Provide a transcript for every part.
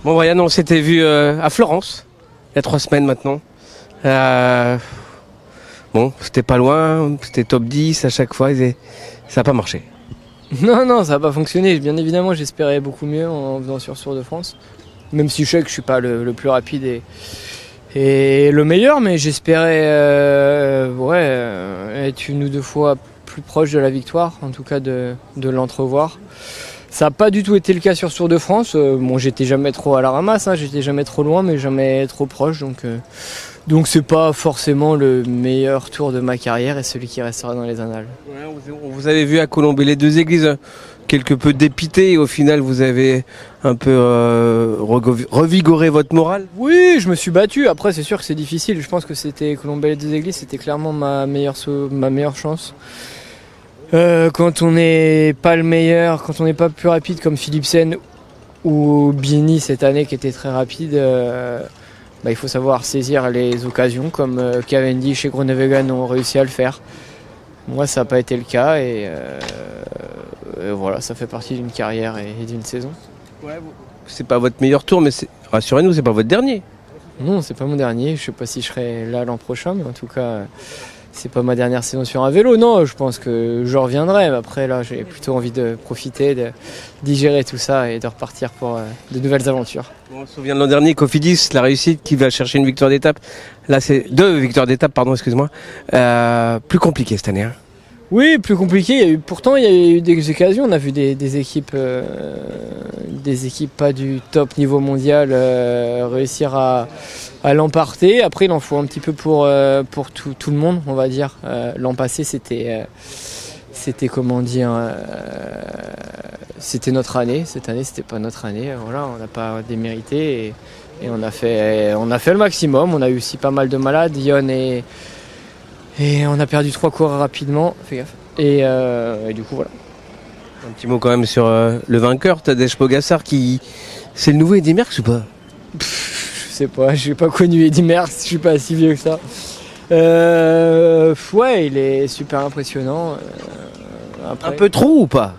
Bon Brian, on s'était vu à Florence, il y a 3 semaines maintenant. Bon, c'était pas loin, c'était top 10 à chaque fois, et ça n'a pas marché. Non, ça n'a pas fonctionné. Bien évidemment, j'espérais beaucoup mieux en faisant sur Tour de France. Même si je sais que je suis pas le plus rapide et le meilleur, mais j'espérais être 1 ou 2 fois plus proche de la victoire, en tout cas de l'entrevoir. Ça n'a pas du tout été le cas sur Tour de France. Bon, j'étais jamais trop à la ramasse, j'étais jamais trop loin, mais jamais trop proche. Donc c'est pas forcément le meilleur tour de ma carrière et celui qui restera dans les annales. Ouais, on vous avez vu à Colombey-les-Deux-Églises, quelque peu dépité, et au final vous avez un peu revigoré votre morale. Oui, je me suis battu. Après, c'est sûr que c'est difficile. Je pense que c'était Colombey-les-Deux-Églises, c'était clairement ma meilleure chance. Quand on n'est pas le meilleur, quand on n'est pas plus rapide comme Philipsen ou Bini cette année qui était très rapide, il faut savoir saisir les occasions comme Cavendish et Groenewegen ont réussi à le faire. Moi, ça n'a pas été le cas et voilà, ça fait partie d'une carrière et d'une saison. Ouais, c'est pas votre meilleur tour, mais rassurez-nous, c'est pas votre dernier. Non, c'est pas mon dernier. Je sais pas si je serai là l'an prochain, mais en tout cas, c'est pas ma dernière saison sur un vélo. Non, je pense que je reviendrai. Mais après, là, j'ai plutôt envie de profiter, de digérer tout ça et de repartir pour de nouvelles aventures. On se souvient de l'an dernier, Cofidis, la réussite, qui va chercher une victoire d'étape. Là, c'est 2 victoires d'étape, pardon, excuse-moi. Plus compliqué cette année. Oui, plus compliqué. Pourtant, il y a eu des occasions. On a vu des équipes pas du top niveau mondial réussir à l'emporter. Après, il en faut un petit peu pour tout le monde, on va dire. L'an passé, c'était comment dire, c'était notre année. Cette année, c'était pas notre année. Voilà, on n'a pas démérité et on a fait le maximum. On a eu aussi pas mal de malades, Yon et on a perdu 3 coureurs rapidement, fais gaffe. Et du coup, voilà. Un petit mot quand même sur le vainqueur, Tadej Pogačar, qui... C'est le nouveau Eddy Merckx ou pas? Je sais pas, je n'ai pas connu Eddy Merckx, je suis pas si vieux que ça. Ouais, il est super impressionnant. Après... Un peu trop ou pas?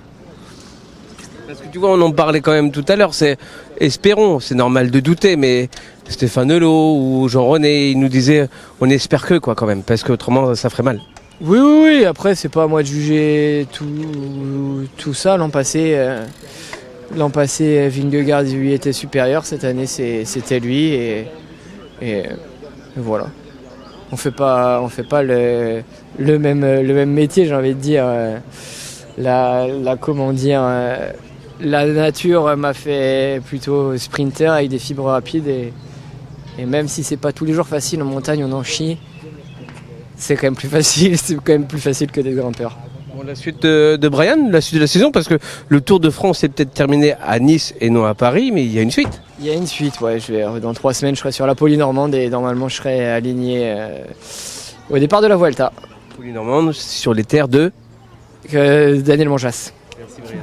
Parce que tu vois, on en parlait quand même tout à l'heure, espérons, c'est normal de douter, mais Stéphane Hello ou Jean-René, ils nous disaient on espère que quoi quand même, parce qu'autrement ça ferait mal. Oui, après c'est pas à moi de juger tout ça. L'an passé, Vingegaard lui était supérieur, cette année c'était lui et voilà. On fait pas le même métier, j'ai envie de dire. La nature m'a fait plutôt sprinter avec des fibres rapides et même si c'est pas tous les jours facile en montagne, on en chie. C'est quand même plus facile que des grimpeurs. Bon, la suite de Brian, la suite de la saison, parce que le Tour de France est peut-être terminé à Nice et non à Paris, mais il y a une suite. Il y a une suite, ouais. Dans 3 semaines, je serai sur la Polynormande et normalement, je serai aligné au départ de la Vuelta. Polynormande sur les terres de Daniel Monjas. Merci Brian.